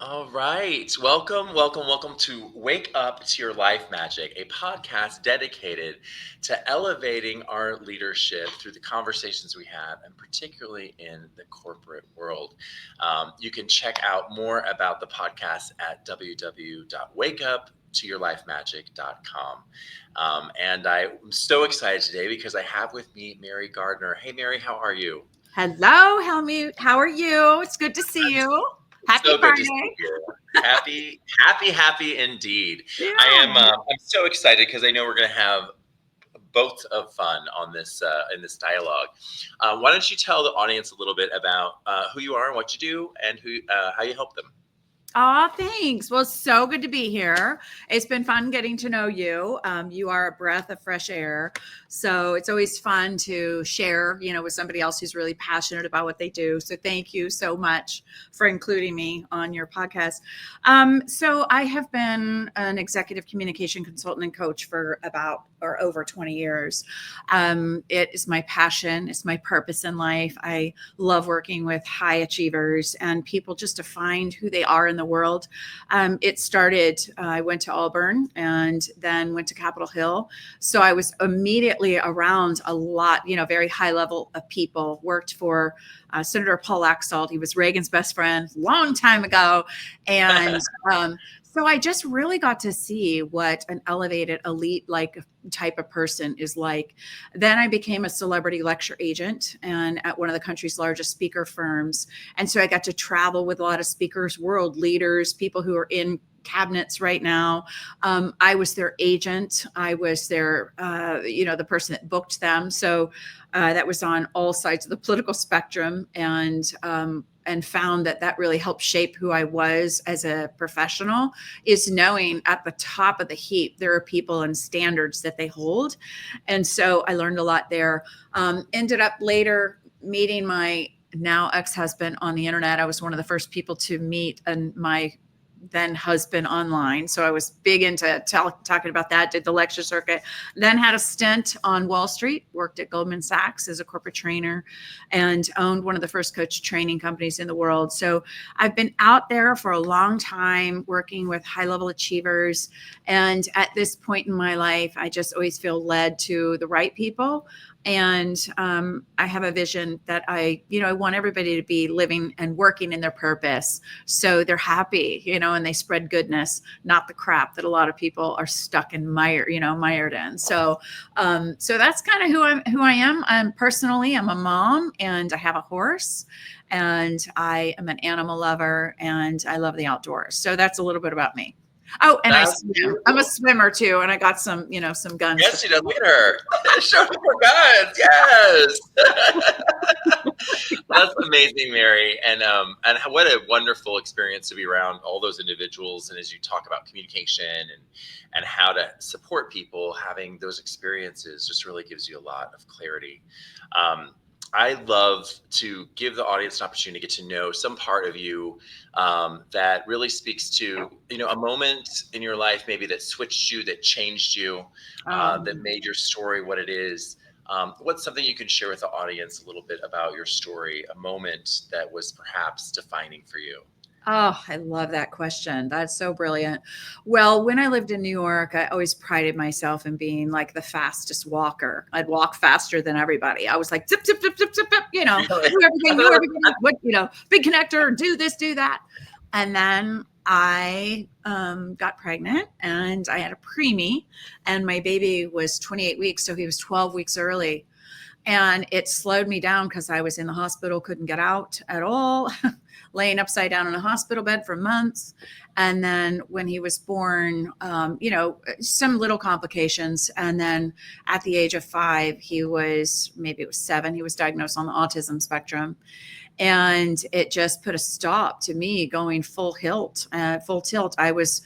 All right. Welcome to Wake Up to Your Life Magic, a podcast dedicated to elevating our leadership through the conversations we have, and particularly in the corporate world. You can check out more about the podcast at www.wakeuptoyourlifemagic.com. And I'm so excited today because I have with me Mary Gardner. Hey, Mary, how are you? Hello, Helmut. How are you? It's good to see you. Happy So good to see Friday. you. Happy indeed. I Yeah. am. I'm so excited because I know we're going to have both of fun on this in this dialogue. Why don't you tell the audience a little bit about who you are and what you do, and who how you help them? Oh, thanks. Well, so good to be here. It's been fun getting to know you. You are a breath of fresh air. So it's always fun to share, with somebody else who's really passionate about what they do. So thank you so much for including me on your podcast. So I have been an executive communication consultant and coach for about or over 20 years. It is my passion. It's my purpose in life. I love working with high achievers and people just to find who they are in the world. It started, I went to Auburn and then went to Capitol Hill. So I was immediately around a lot, very high level of people, worked for Senator Paul Laxalt. He was Reagan's best friend long time ago. And so I just really got to see what an elevated elite like type of person is like. Then I became a celebrity lecture agent and at one of the country's largest speaker firms. And so I got to travel with a lot of speakers, world leaders, people who are in cabinets right now. I was their agent. I was their, the person that booked them. So that was on all sides of the political spectrum. And found that really helped shape who I was as a professional is knowing at the top of the heap, there are people and standards that they hold. And so I learned a lot there. Ended up later meeting my now ex-husband on the internet. I was one of the first people to meet my then husband online. So I was big into talking about that, did the lecture circuit, then had a stint on Wall Street, worked at Goldman Sachs as a corporate trainer and owned one of the first coach training companies in the world. So I've been out there for a long time working with high level achievers. And at this point in my life, I just always feel led to the right people. And I have a vision that I want everybody to be living and working in their purpose. So they're happy, and they spread goodness, not the crap that a lot of people are stuck in mired in. So that's kind of who I am. I'm a mom and I have a horse and I am an animal lover and I love the outdoors. So that's a little bit about me. Oh, and I That's swim. I'm a beautiful. swimmer too, and I got some guns. Yes, she does. Look at her. Show me her guns. Yes. That's amazing, Mary, and what a wonderful experience to be around all those individuals. And as you talk about communication and how to support people, having those experiences just really gives you a lot of clarity. Um, I love to give the audience an opportunity to get to know some part of you that really speaks to a moment in your life maybe that switched you, that changed you, that Um, made your story what it is. What's something you can share with the audience a little bit about your story, a moment that was perhaps defining for you? Oh, I love that question. That's so brilliant. Well, when I lived in New York, I always prided myself in being like the fastest walker. I'd walk faster than everybody. I was like, zip, zip, zip, zip, zip, zip, Really? know everything, what, big connector, do this, do that. And then I got pregnant and I had a preemie, and my baby was 28 weeks. So he was 12 weeks early. And it slowed me down because I was in the hospital, couldn't get out at all, laying upside down in a hospital bed for months. And then when he was born, some little complications. And then at the age of 5, maybe it was 7, he was diagnosed on the autism spectrum. And it just put a stop to me going full tilt. I was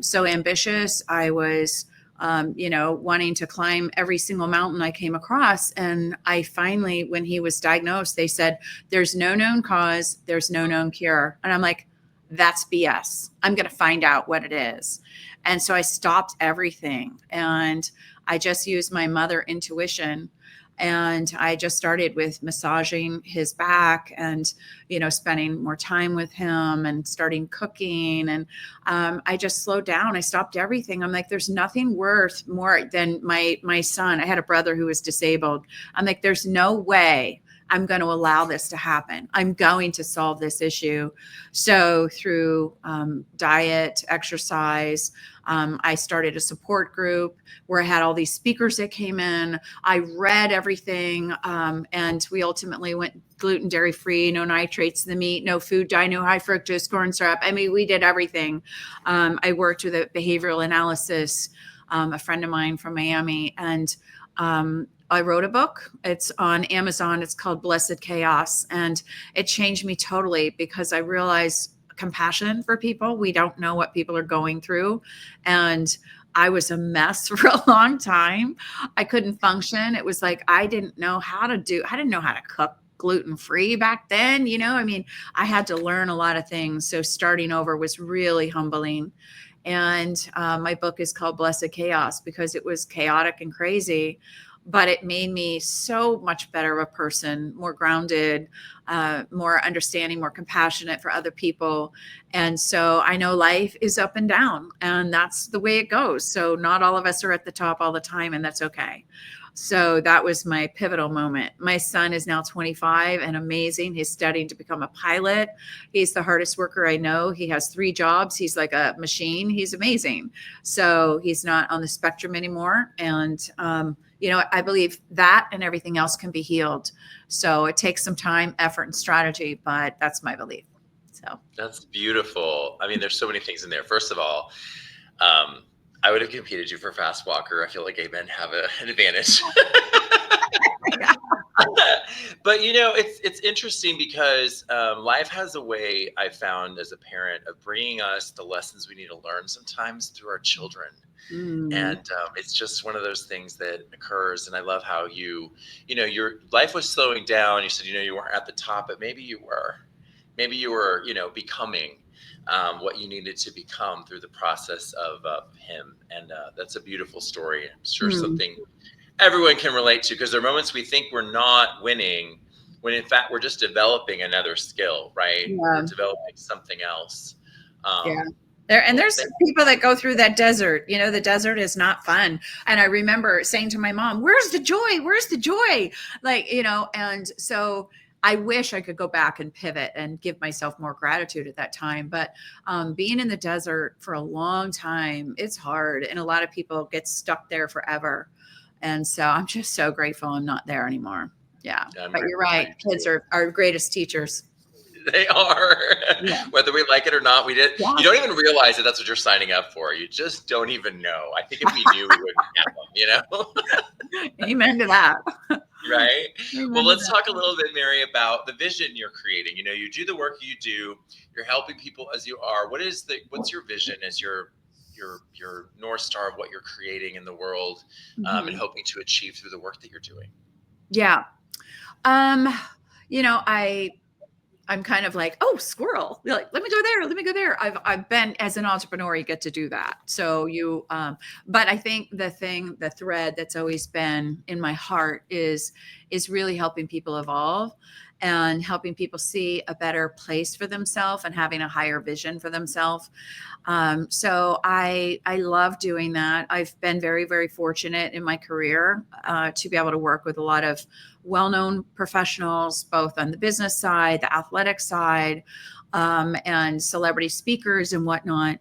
so ambitious. I was wanting to climb every single mountain I came across. And I finally, when he was diagnosed, they said, there's no known cause, there's no known cure. And I'm like, that's BS. I'm going to find out what it is. And so I stopped everything and I just used my mother intuition. And I just started with massaging his back and, spending more time with him and starting cooking. And I just slowed down. I stopped everything. I'm like, there's nothing worth more than my son. I had a brother who was disabled. I'm like, there's no way I'm going to allow this to happen. I'm going to solve this issue. So through diet, exercise, I started a support group where I had all these speakers that came in. I read everything, and we ultimately went gluten, dairy free, no nitrates in the meat, no food dye, no high fructose corn syrup. I mean, we did everything. I worked with a behavioral analysis, a friend of mine from Miami, and I wrote a book. It's on Amazon. It's called Blessed Chaos. And it changed me totally because I realized compassion for people. We don't know what people are going through. And I was a mess for a long time. I couldn't function. It was like I didn't know how to cook gluten free back then. I mean, I had to learn a lot of things. So starting over was really humbling. And my book is called Blessed Chaos because it was chaotic and crazy, but it made me so much better of a person, more grounded, more understanding, more compassionate for other people. And so I know life is up and down, and that's the way it goes. So not all of us are at the top all the time, and that's okay. So that was my pivotal moment. My son is now 25 and amazing. He's studying to become a pilot. He's the hardest worker I know. He has 3 jobs. He's like a machine. He's amazing. So he's not on the spectrum anymore. And, I believe that and everything else can be healed. So it takes some time, effort, and strategy, but that's my belief. So That's beautiful. I mean, there's so many things in there. First of all, I would have competed you for fast walker. I feel like gay men have an advantage. But it's interesting because life has a way, I found as a parent, of bringing us the lessons we need to learn sometimes through our children. And it's just one of those things that occurs. And I love how your life was slowing down. You said, you weren't at the top, but maybe you were. Maybe you were, becoming what you needed to become through the process of him. And that's a beautiful story. I'm sure something everyone can relate to, because there are moments we think we're not winning when in fact we're just developing another skill, right? Yeah. We're developing something else. Yeah. There's people that go through that desert. The desert is not fun. And I remember saying to my mom, where's the joy? Where's the joy? And so I wish I could go back and pivot and give myself more gratitude at that time. But being in the desert for a long time, it's hard. And a lot of people get stuck there forever. And so I'm just so grateful I'm not there anymore. Yeah. But you're right. Kids are our greatest teachers. They are. Yeah. Whether we like it or not, we did. Yeah. You don't even realize that that's what you're signing up for. You just don't even know. I think if we knew, we wouldn't have them, Amen to that. Right. Amen Well, to let's that. talk a little bit, Mary, about the vision you're creating. You do the work you do. You're helping people as you are. What's your vision as your North Star of what you're creating in the world, and hoping to achieve through the work that you're doing? Yeah. I'm kind of like, oh, squirrel. Like, let me go there. Let me go there. I've been, as an entrepreneur, you get to do that. So but I think the thread that's always been in my heart is really helping people evolve and helping people see a better place for themselves and having a higher vision for themselves. So I love doing that. I've been very, very fortunate in my career to be able to work with a lot of well-known professionals, both on the business side, the athletic side, and celebrity speakers and whatnot.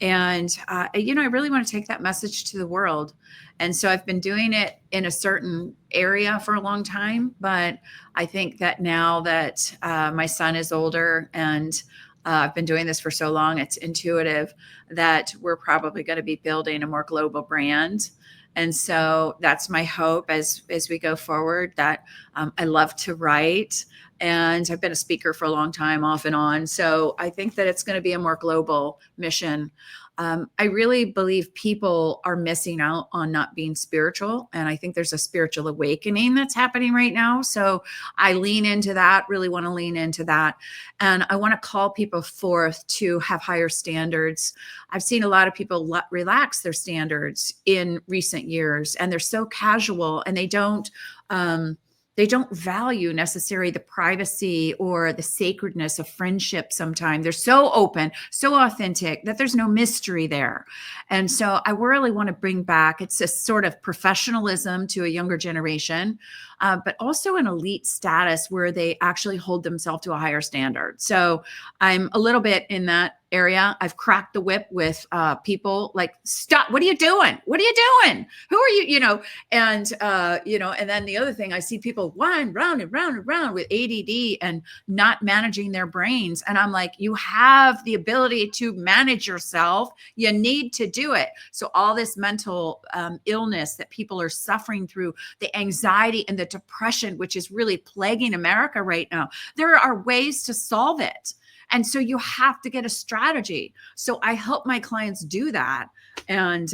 And, I really want to take that message to the world. And so I've been doing it in a certain area for a long time, but I think that now that my son is older and I've been doing this for so long, it's intuitive that we're probably going to be building a more global brand. And so that's my hope as we go forward, that I love to write, and I've been a speaker for a long time off and on. So I think that it's going to be a more global mission. I really believe people are missing out on not being spiritual. And I think there's a spiritual awakening that's happening right now. So I lean into that, really want to lean into that. And I want to call people forth to have higher standards. I've seen a lot of people relax their standards in recent years, and they're so casual, and they don't um, they don't value necessarily the privacy or the sacredness of friendship sometimes. They're so open, so authentic that there's no mystery there. And so I really want to bring back, it's a sort of professionalism to a younger generation, but also an elite status where they actually hold themselves to a higher standard. So I'm a little bit in that area. I've cracked the whip with people like, stop, what are you doing? What are you doing? Who are you? And and then the other thing, I see people wind round and round and round with ADD and not managing their brains. And I'm like, you have the ability to manage yourself. You need to do it. So all this mental illness that people are suffering through, the anxiety and the depression, which is really plaguing America right now, there are ways to solve it. And so you have to get a strategy. So I help my clients do that. And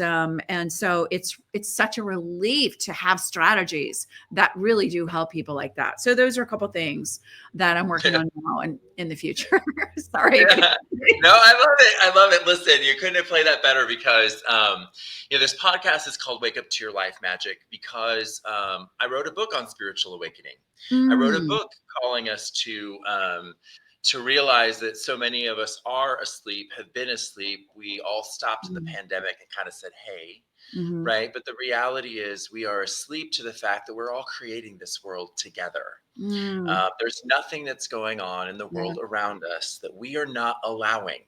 so it's such a relief to have strategies that really do help people like that. So those are a couple of things that I'm working on now and in the future. Sorry. Yeah. No, I love it. I love it. Listen, you couldn't have played that better because, this podcast is called Wake Up to Your Life Magic because I wrote a book on spiritual awakening. I wrote a book calling us to realize that so many of us are asleep, have been asleep. We all stopped in the pandemic and kind of said, hey, right? But the reality is we are asleep to the fact that we're all creating this world together. There's nothing that's going on in the world around us that we are not allowing,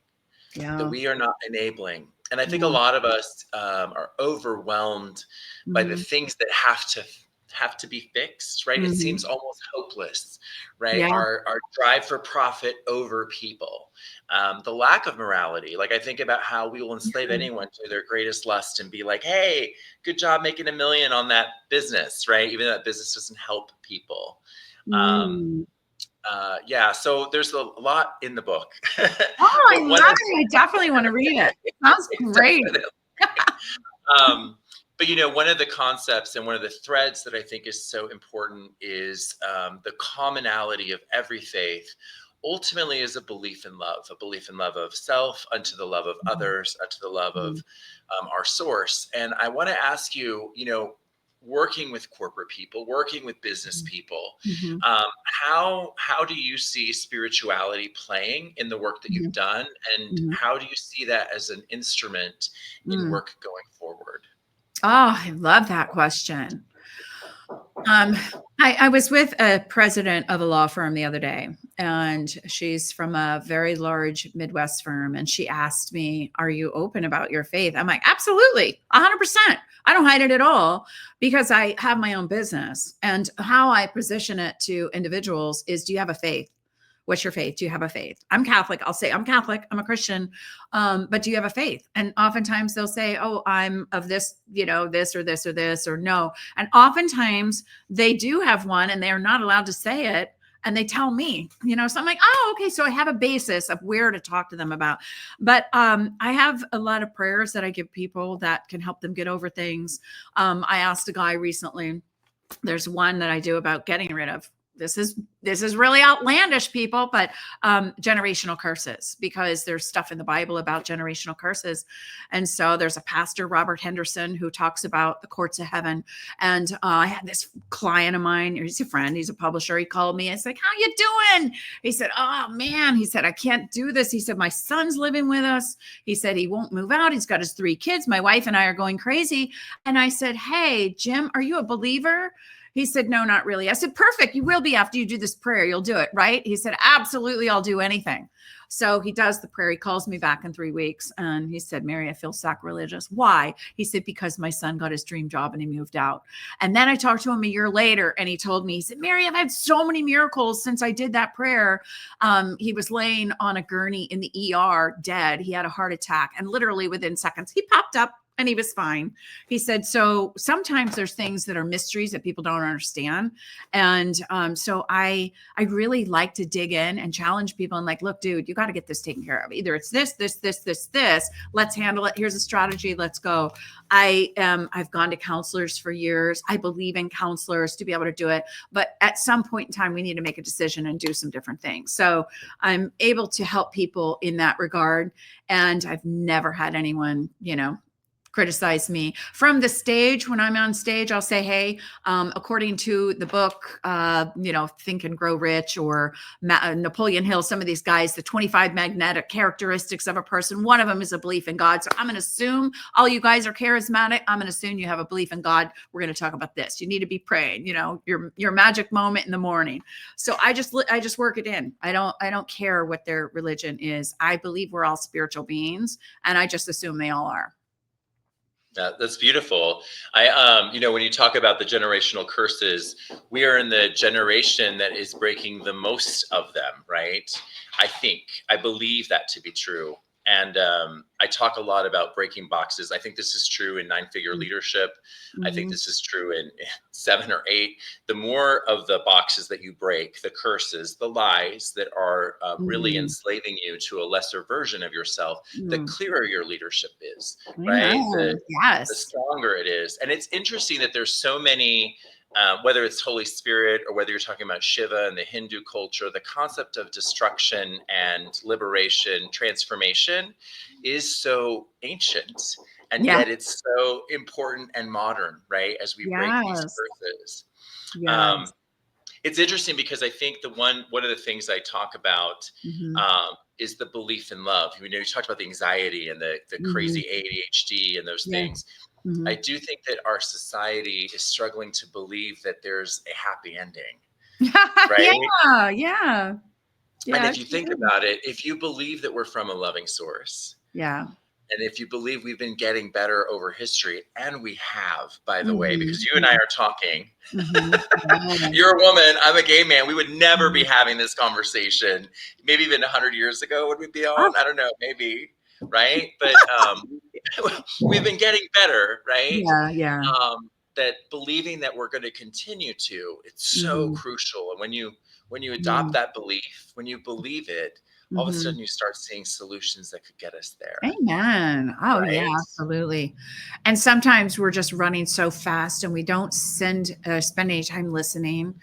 that we are not enabling. And I think a lot of us are overwhelmed by the things that have to be fixed, right? It seems almost hopeless, right? Yeah. Our drive for profit over people, the lack of morality. Like I think about how we will enslave anyone to their greatest lust and be like, hey, good job making $1 million on that business, right? Even though that business doesn't help people. So there's a lot in the book. Oh, I love it. I definitely want to read it. Sounds great. But one of the concepts and one of the threads that I think is so important is the commonality of every faith ultimately is a belief in love of self, unto the love of others, unto the love of our source. And I want to ask you, working with corporate people, working with business people, how do you see spirituality playing in the work that you've done? And how do you see that as an instrument in work going forward? Oh, I love that question. I was with a president of a law firm the other day, and she's from a very large Midwest firm. And she asked me, are you open about your faith? I'm like, absolutely, 100%. I don't hide it at all because I have my own business. And how I position it to individuals is, do you have a faith? What's your faith? Do you have a faith? I'm Catholic. I'll say I'm Catholic. I'm a Christian. But do you have a faith? And oftentimes they'll say, oh, I'm of this, this or this or this or no. And oftentimes they do have one and they're not allowed to say it. And they tell me, so I'm like, oh, okay. So I have a basis of where to talk to them about. But I have a lot of prayers that I give people that can help them get over things. I asked a guy recently, there's one that I do about getting rid of. This is really outlandish, people, but generational curses, because there's stuff in the Bible about generational curses. And so there's a pastor, Robert Henderson, who talks about the courts of heaven. And I had this client of mine, he's a friend, he's a publisher. He called me. It's like, how you doing? He said, oh man, he said, I can't do this. He said, my son's living with us. He said, he won't move out. He's got his 3 kids. My wife and I are going crazy. And I said, hey, Jim, are you a believer? He said, no, not really. I said, perfect. You will be after you do this prayer. You'll do it, right? He said, absolutely. I'll do anything. So he does the prayer. He calls me back in 3 weeks. And he said, Mary, I feel sacrilegious. Why? He said, because my son got his dream job and he moved out. And then I talked to him a year later and he told me, he said, Mary, I've had so many miracles since I did that prayer. He was laying on a gurney in the ER dead. He had a heart attack. And literally within seconds, he popped up. And he was fine. He said, so sometimes there's things that are mysteries that people don't understand. And so I really like to dig in and challenge people and like, look, dude, you got to get this taken care of. Either it's this. Let's handle it. Here's a strategy. Let's go. I've gone to counselors for years. I believe in counselors to be able to do it. But at some point in time, we need to make a decision and do some different things. So I'm able to help people in that regard. And I've never had anyone, criticize me from the stage. When I'm on stage, I'll say, hey, according to the book, Think and Grow Rich, or Napoleon Hill, some of these guys, the 25 magnetic characteristics of a person, one of them is a belief in God. So I'm going to assume all you guys are charismatic. I'm going to assume you have a belief in God. We're going to talk about this. You need to be praying, your magic moment in the morning. So I just work it in. I don't care what their religion is. I believe we're all spiritual beings, and I just assume they all are. That's beautiful. When you talk about the generational curses, we are in the generation that is breaking the most of them, right? I believe that to be true. And I talk a lot about breaking boxes. I think this is true in 9-figure leadership. I think this is true in 7 or 8. The more of the boxes that you break, the curses, the lies that are really enslaving you to a lesser version of yourself, the clearer your leadership is, right? The Yes. stronger it is. And it's interesting that there's so many, whether it's Holy Spirit or whether you're talking about Shiva and the Hindu culture, the concept of destruction and liberation, transformation is so ancient. And yet it's so important and modern, right? As we break these curses. Yes. It's interesting because I think one of the things I talk about is the belief in love. You talked about the anxiety and the crazy ADHD and those things. I do think that our society is struggling to believe that there's a happy ending, right? Yeah. And if you think about it, if you believe that we're from a loving source, and if you believe we've been getting better over history, and we have, by the way, because you and I are talking, you're a woman, I'm a gay man, we would never be having this conversation. Maybe even 100 years ago, would we be on? I don't know, maybe, right? But we've been getting better, right? Yeah. That believing that we're going to continue to, it's so crucial. And when you adopt that belief, when you believe it, all of a sudden you start seeing solutions that could get us there. Amen. Oh, right? yeah, absolutely. And sometimes we're just running so fast and we don't spend any time listening.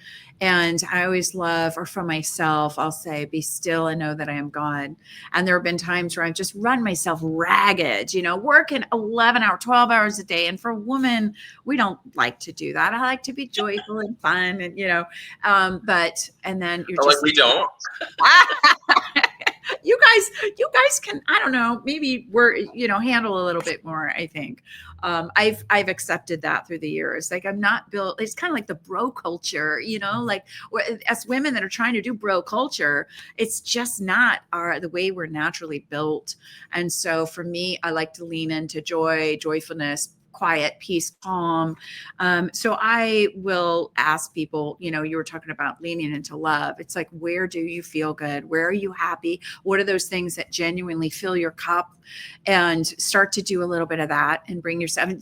And I always love, or for myself, I'll say, be still and know that I am God. And there have been times where I've just run myself ragged, working 11 hours, 12 hours a day. And for a woman, we don't like to do that. I like to be joyful and fun and, and then you're just like, we don't. you guys can, I don't know, maybe handle a little bit more. I think I've accepted that through the years. Like, I'm not built, it's kind of like the bro culture, like as women that are trying to do bro culture, it's just not the way we're naturally built. And so for me, I like to lean into joyfulness, quiet, peace, calm. So I will ask people, you were talking about leaning into love. It's like, where do you feel good? Where are you happy? What are those things that genuinely fill your cup? And start to do a little bit of that and bring yourself,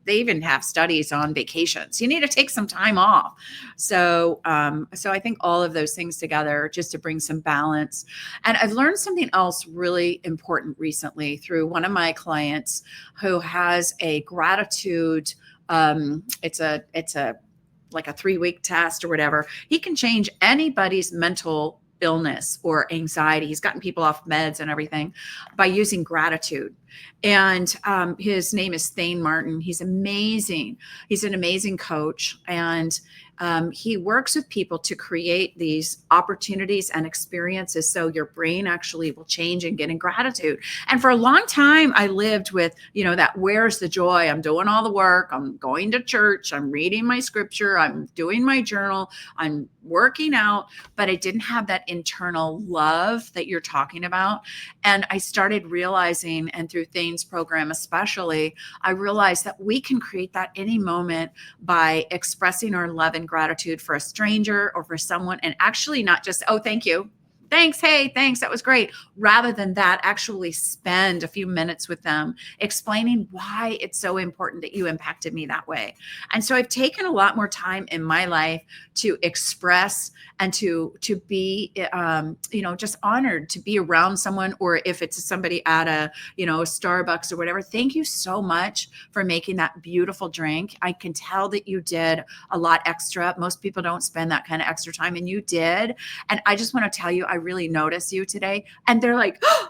they even have studies on vacations. You need to take some time off. So I think all of those things together just to bring some balance. And I've learned something else really important recently through one of my clients who has a gratitude. It's a like a 3-week test or whatever. He can change anybody's mental illness or anxiety. He's gotten people off meds and everything by using gratitude. And his name is Thane Martin. He's amazing. He's an amazing coach. And he works with people to create these opportunities and experiences so your brain actually will change and get in gratitude. And for a long time, I lived with, that where's the joy? I'm doing all the work. I'm going to church. I'm reading my scripture. I'm doing my journal. I'm working out, but I didn't have that internal love that you're talking about. And I started realizing, and through Thane's program especially, I realized that we can create that any moment by expressing our love and gratitude for a stranger or for someone, and actually not just, oh, thank you. Thanks. Hey, thanks. That was great. Rather than that, actually spend a few minutes with them explaining why it's so important that you impacted me that way. And so I've taken a lot more time in my life to express and to be, just honored to be around someone, or if it's somebody at a Starbucks or whatever. Thank you so much for making that beautiful drink. I can tell that you did a lot extra. Most people don't spend that kind of extra time, and you did. And I just want to tell you, I really notice you today. And they're like, oh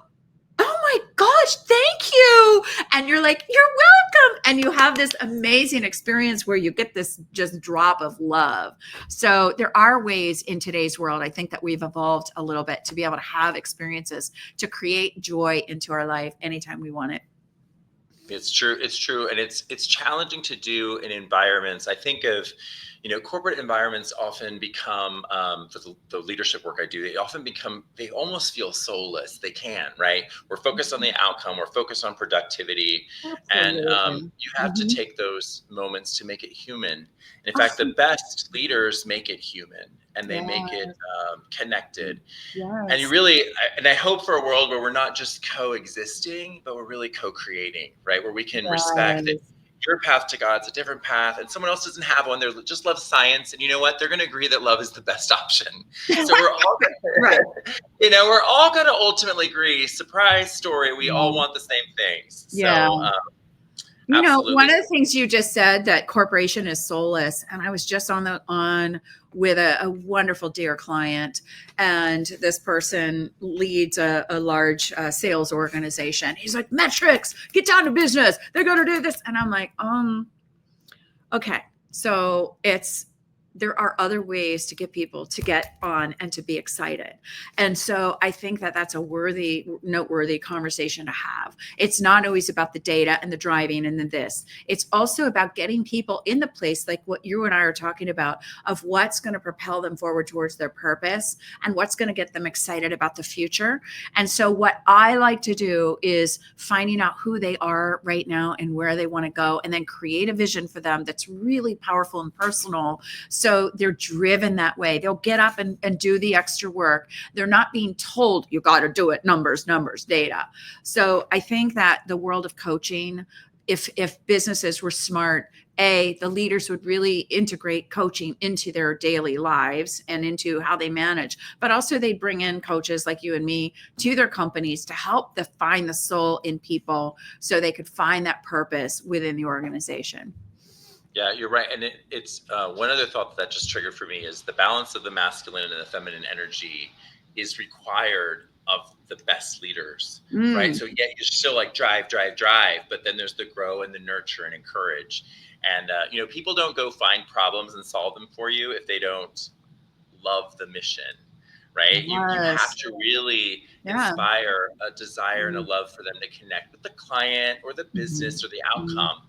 my gosh, thank you. And you're like, you're welcome. And you have this amazing experience where you get this just drop of love. So there are ways in today's world, I think, that we've evolved a little bit to be able to have experiences to create joy into our life anytime we want it. It's true. It's true, and it's challenging to do in environments. I think of, corporate environments often become, for the leadership work I do, they almost feel soulless. They can, right? We're focused on the outcome. We're focused on productivity, and Absolutely. you have to Mhm. take those moments to make it human. And in fact, the best leaders make it human, and they make it Yes. connected. And Yes. I hope for a world where we're not just coexisting, but we're really co-creating, right? Where we can respect that Yes. your path to God's a different path, and someone else doesn't have one. They just love science, and you know what? They're going to agree that love is the best option. So we're all, Right. we're all going to ultimately agree. Surprise story. We all Yeah. want the same things. Yeah. So One absolutely. of the things you just said, that corporation is soulless, and I was just on with a wonderful dear client, and this person leads a large sales organization. He's like, metrics, get down to business. They're going to do this, and I'm like, okay. So there are other ways to get people to get on and to be excited. And so I think that that's a noteworthy conversation to have. It's not always about the data and the driving and this. It's also about getting people in the place, like what you and I are talking about, of what's going to propel them forward towards their purpose and what's going to get them excited about the future. And so what I like to do is finding out who they are right now and where they want to go, and then create a vision for them that's really powerful and personal. So they're driven that way. They'll get up and do the extra work. They're not being told, you got to do it, numbers, data. So I think that the world of coaching, if businesses were smart, the leaders would really integrate coaching into their daily lives and into how they manage. But also they'd bring in coaches like you and me to their companies to help find the soul in people so they could find that purpose within the organization. Yeah, you're right. And it's one other thought that just triggered for me is the balance of the masculine and the feminine energy is required of the best leaders, right? Mm. So yeah, you're still like drive, drive, drive, but then there's the grow and the nurture and encourage. And people don't go find problems and solve them for you if they don't love the mission, right? You have Yes. to really Yeah. inspire a desire and a Mhm. love for them to connect with the client or the Mhm. business or the Mhm. outcome.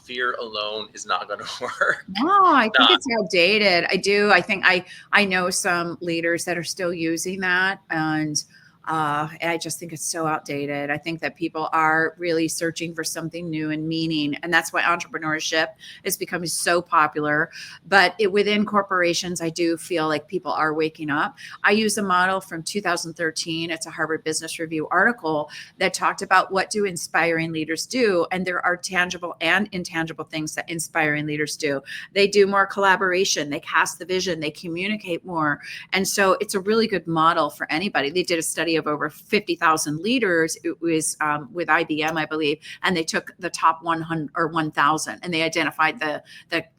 Fear alone is not going to work. No, I think Not, it's outdated. I do. I think I know some leaders that are still using that, and I just think it's so outdated. I think that people are really searching for something new and meaning, and that's why entrepreneurship is becoming so popular. But within corporations, I do feel like people are waking up. I use a model from 2013. It's a Harvard Business Review article that talked about what do inspiring leaders do, and there are tangible and intangible things that inspiring leaders do. They do more collaboration, they cast the vision, they communicate more. And so it's a really good model for anybody. They did a study of over 50,000 leaders. It was with IBM, I believe, and they took the top 100 or 1,000 and they identified the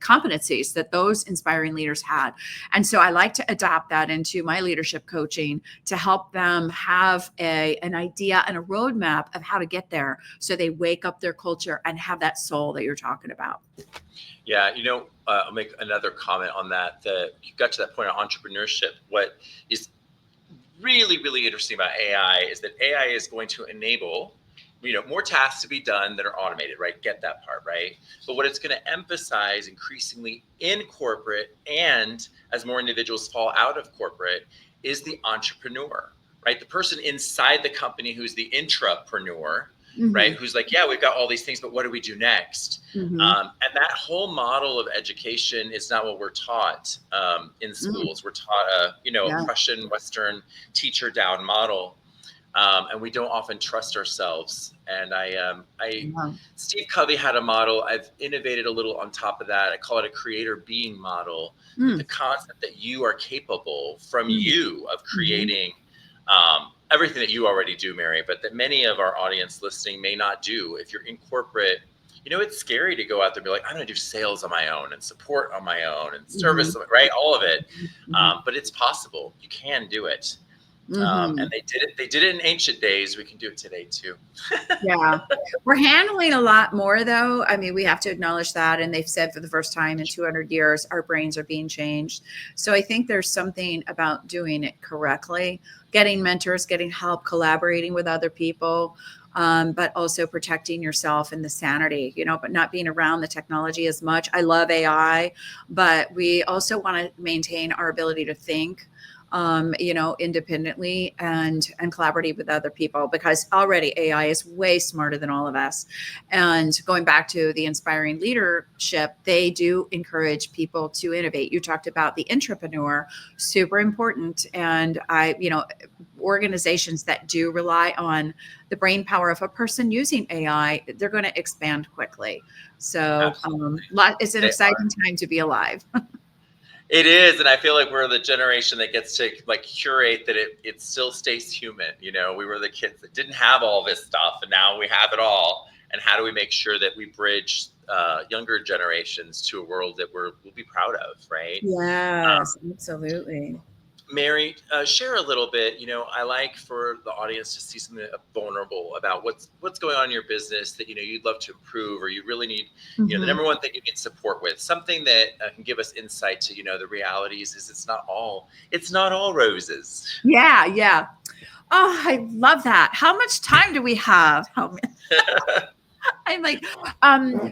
competencies that those inspiring leaders had. And so I like to adopt that into my leadership coaching to help them have an idea and a roadmap of how to get there, so they wake up their culture and have that soul that you're talking about. yeah, I'll make another comment on that. That you got to that point of entrepreneurship. What is really, really interesting about AI is that AI is going to enable, more tasks to be done that are automated, right? Get that part, right? But what it's going to emphasize increasingly in corporate and as more individuals fall out of corporate is the entrepreneur, right? The person inside the company who's the intrapreneur, right? Mm-hmm. Who's like, yeah, we've got all these things, but what do we do next? Mm-hmm. And that whole model of education is not what we're taught in Mm. schools. We're taught a Yeah. Prussian Western teacher down model, and we don't often trust ourselves. And Yeah. Steve Covey had a model. I've innovated a little on top of that. I call it a creator being model. That Mm. the concept that you are capable from Mm. you of Mm-hmm. creating everything that you already do, Mary, but that many of our audience listening may not do. If you're in corporate, it's scary to go out there and be like, I'm going to do sales on my own and support on my own and Mm-hmm. service, right? All of it. Mm-hmm. But it's possible. You can do it. Mm-hmm. And they did it in ancient days. We can do it today too. Yeah. We're handling a lot more though. I mean, we have to acknowledge that. And they've said for the first time in 200 years, our brains are being changed. So I think there's something about doing it correctly, getting mentors, getting help, collaborating with other people, but also protecting yourself and the sanity, but not being around the technology as much. I love AI, but we also want to maintain our ability to think, independently and collaborative with other people, because already AI is way smarter than all of us. And going back to the inspiring leadership, they do encourage people to innovate. You talked about the entrepreneur, super important. And organizations that do rely on the brain power of a person using AI, they're going to expand quickly. So Absolutely. it's an They are. exciting time to be alive. It is, and I feel like we're the generation that gets to like curate that it still stays human. We were the kids that didn't have all this stuff, and now we have it all. And how do we make sure that we bridge younger generations to a world that we'll be proud of, right? Yes, absolutely. Mary, share a little bit. I like for the audience to see something vulnerable about what's going on in your business that you'd love to improve, or you really need, the Mhm. number one thing you need support with. Something that can give us insight to the realities is it's not all roses. Yeah, yeah. Oh, I love that. How much time do we have? I'm like,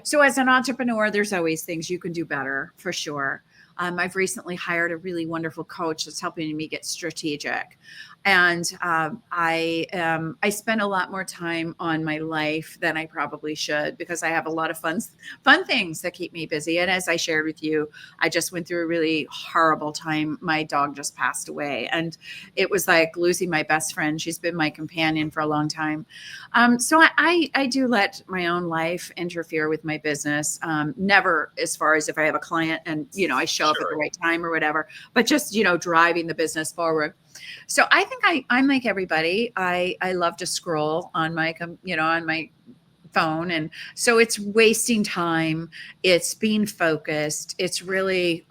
so as an entrepreneur, there's always things you can do better for sure. I've recently hired a really wonderful coach that's helping me get strategic. And I spend a lot more time on my life than I probably should, because I have a lot of fun things that keep me busy. And as I shared with you, I just went through a really horrible time. My dog just passed away, and it was like losing my best friend. She's been my companion for a long time. So I do let my own life interfere with my business. Never as far as if I have a client and, I show up at the Sure. right time or whatever, but just, driving the business forward. So I think I'm like everybody. I love to scroll on my phone. And so it's wasting time. It's being focused. It's really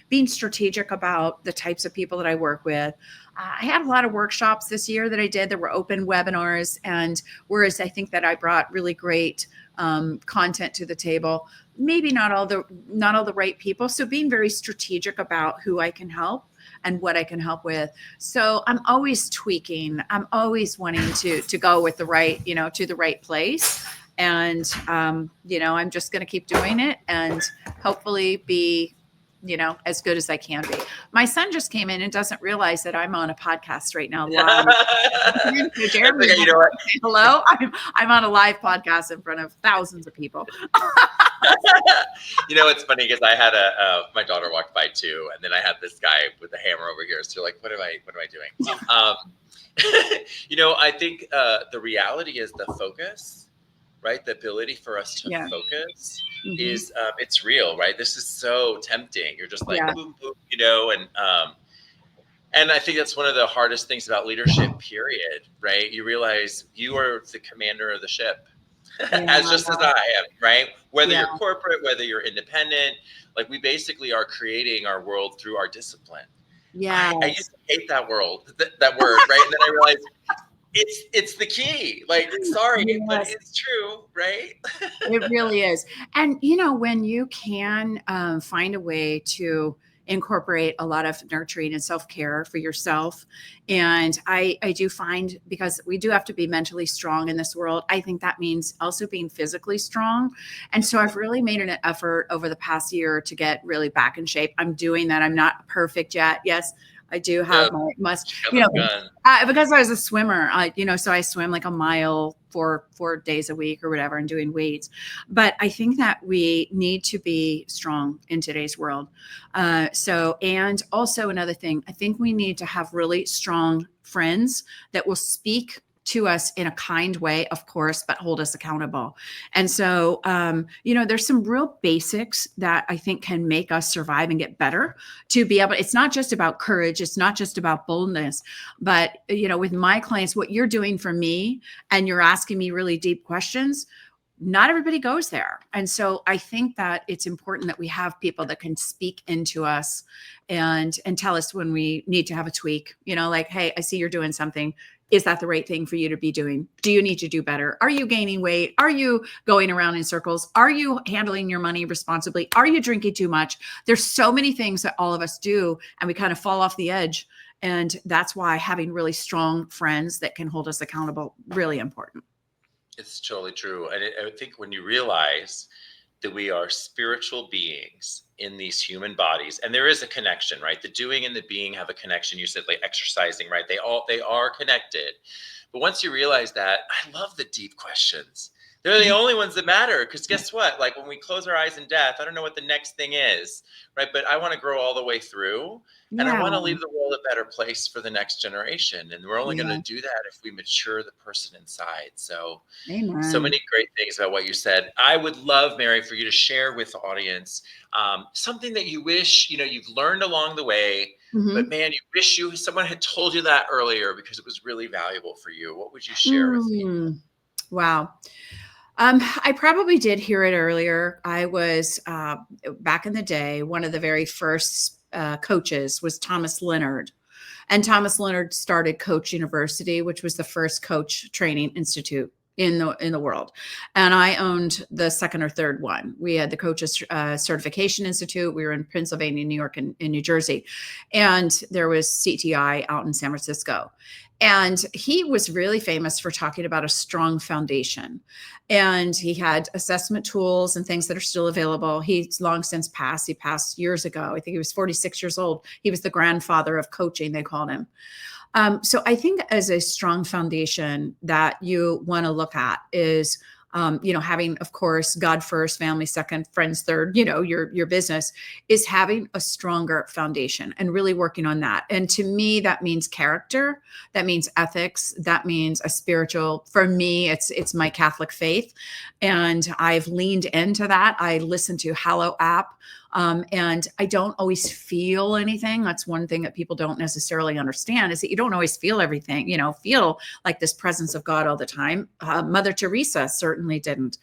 being strategic about the types of people that I work with. I had a lot of workshops this year that I did that were open webinars. And whereas I think that I brought really great content to the table, maybe not all the right people. So being very strategic about who I can help and what I can help with. So I'm always tweaking. I'm always wanting to go with the right, to the right place. And I'm just going to keep doing it and hopefully be, as good as I can be. My son just came in and doesn't realize that I'm on a podcast right now live. So That's Jeremy, okay. You know what? say hello. I'm on a live podcast in front of thousands of people. It's funny because I had my daughter walked by too, and then I had this guy with a hammer over here. So like, what am I doing? I think the reality is the focus, right? The ability for us to Yeah. focus Hmm. is it's real, right? This is so tempting. You're just like Yeah. boom, boom, and I think that's one of the hardest things about leadership, period, right? You realize you are the commander of the ship, Yeah. as just as I am, right? Whether Yeah. you're corporate, whether you're independent, like we basically are creating our world through our discipline. I Yes. used to hate that word, right? And then I realized it's the key. Like, sorry, but Yes. it's true, right? It really is. And, when you can find a way to incorporate a lot of nurturing and self care for yourself. And I do find, because we do have to be mentally strong in this world, I think that means also being physically strong. And so I've really made an effort over the past year to get really back in shape. I'm doing that. I'm not perfect yet. Yes, I do have Yep, my must, she got the gun. because I was a swimmer, so I swim like a mile four days a week or whatever, and doing weights. But I think that we need to be strong in today's world. And also another thing, I think we need to have really strong friends that will speak to us in a kind way, of course, but hold us accountable. And so, there's some real basics that I think can make us survive and get better, to be able, it's not just about courage. It's not just about boldness, but, with my clients, what you're doing for me, and you're asking me really deep questions, not everybody goes there. And so I think that it's important that we have people that can speak into us and tell us when we need to have a tweak, like, hey, I see you're doing something. Is that the right thing for you to be doing? Do you need to do better? Are you gaining weight? Are you going around in circles? Are you handling your money responsibly? Are you drinking too much? There's so many things that all of us do, and we kind of fall off the edge. And that's why having really strong friends that can hold us accountable, really important. It's totally true. And I think when you realize that we are spiritual beings in these human bodies, and there is a connection, right? The doing and the being have a connection. You said like exercising, right? They are connected. But once you realize that, I love the deep questions. They're the only ones that matter, because guess what? Like when we close our eyes in death, I don't know what the next thing is, right? But I want to grow all the way through, and I Yeah. want to leave the world a better place for the next generation. And we're only going Yeah. to do that if we mature the person inside. So Amen. many great things about what you said. I would love, Mary, for you to share with the audience something that you wish you've learned along the way, but Mm-hmm. man, you wish someone had told you that earlier because it was really valuable for you. What would you share with people? Wow. I probably did hear it earlier. I was back in the day, one of the very first coaches was Thomas Leonard. And Thomas Leonard started Coach University, which was the first coach training institute in the world. And I owned the second or third one. We had the Coaches Certification Institute. We were in Pennsylvania, New York, and New Jersey. And there was CTI out in San Francisco. And he was really famous for talking about a strong foundation. And he had assessment tools and things that are still available. He's long since passed. He passed years ago. I think he was 46 years old. He was the grandfather of coaching, they called him. So I think as a strong foundation that you want to look at is, having, of course, God first, family second, friends third, your business is having a stronger foundation and really working on that. And to me, that means character, that means ethics, that means a spiritual, for me, it's my Catholic faith. And I've leaned into that. I listen to Hallow app. And I don't always feel anything. That's one thing that people don't necessarily understand, is that you don't always feel everything, feel like this presence of God all the time. Mother Teresa certainly didn't.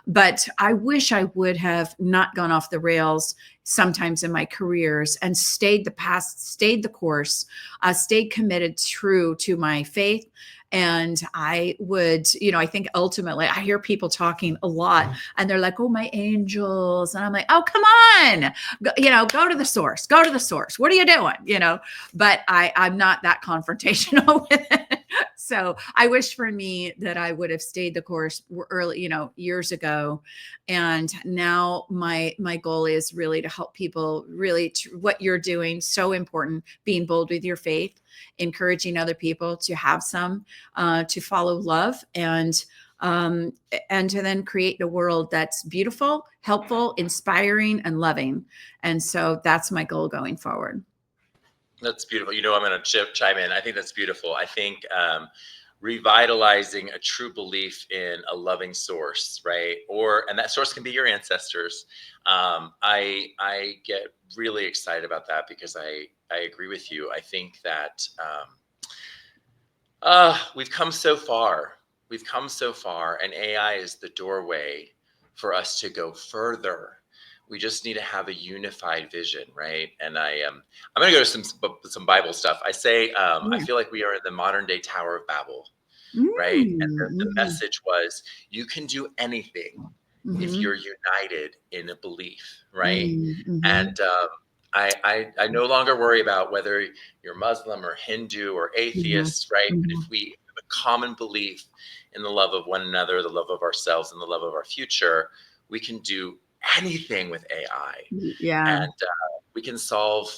But I wish I would have not gone off the rails sometimes in my careers and stayed the course, stayed committed, true to my faith. And I would, I think ultimately I hear people talking a lot and they're like, oh, my angels. And I'm like, oh, come on, go to the source, go to the source. What are you doing? But I'm not that confrontational with it. So I wish for me that I would have stayed the course early, years ago. And now my goal is really to help people really what you're doing. So important, being bold with your faith, encouraging other people to have some, to follow love, and to then create a world that's beautiful, helpful, inspiring, and loving. And so that's my goal going forward. That's beautiful. I'm going to chime in. I think that's beautiful. I think revitalizing a true belief in a loving source, right? And that source can be your ancestors. I get really excited about that because I agree with you. I think that we've come so far. We've come so far, and AI is the doorway for us to go further. We just need to have a unified vision, right? And I'm going to go to some Bible stuff. I say I feel like we are in the modern day Tower of Babel, right? And the message was, you can do anything if you're united in a belief, right? And I no longer worry about whether you're Muslim or Hindu or atheist, right? But if we have a common belief in the love of one another, the love of ourselves, and the love of our future, we can do anything with AI. Yeah. And we can solve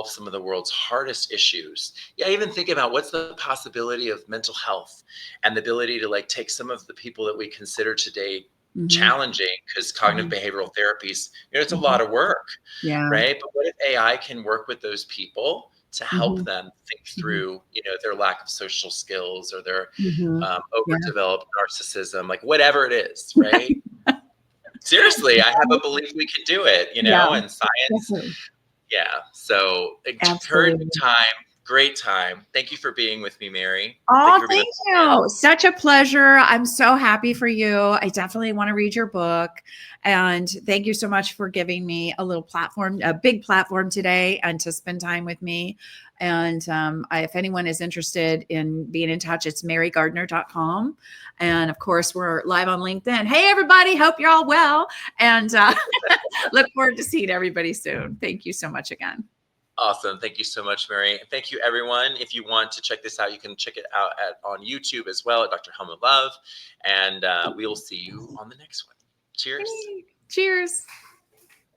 some of the world's hardest issues. Yeah, even think about what's the possibility of mental health and the ability to take some of the people that we consider today challenging, because cognitive behavioral therapies, it's a lot of work, Yeah. right? But what if AI can work with those people to help them think through, their lack of social skills or their overdeveloped narcissism, like whatever it is, right? Seriously, I have a belief we can do it, Yeah. and science. Definitely. Yeah. So encouraging Absolutely. time, great time. Thank you for being with me, Mary. Thank Oh, you for being thank with you. Such a pleasure. I'm so happy for you. I definitely want to read your book. And thank you so much for giving me a little platform, a big platform today, and to spend time with me. And if anyone is interested in being in touch, it's marygardner.com. And of course, we're live on LinkedIn. Hey, everybody. Hope you're all well. And look forward to seeing everybody soon. Thank you so much again. Awesome. Thank you so much, Mary. Thank you, everyone. If you want to check this out, you can check it out on YouTube as well at Dr. Helmut Love. And we will see you on the next one. Cheers. Cheers.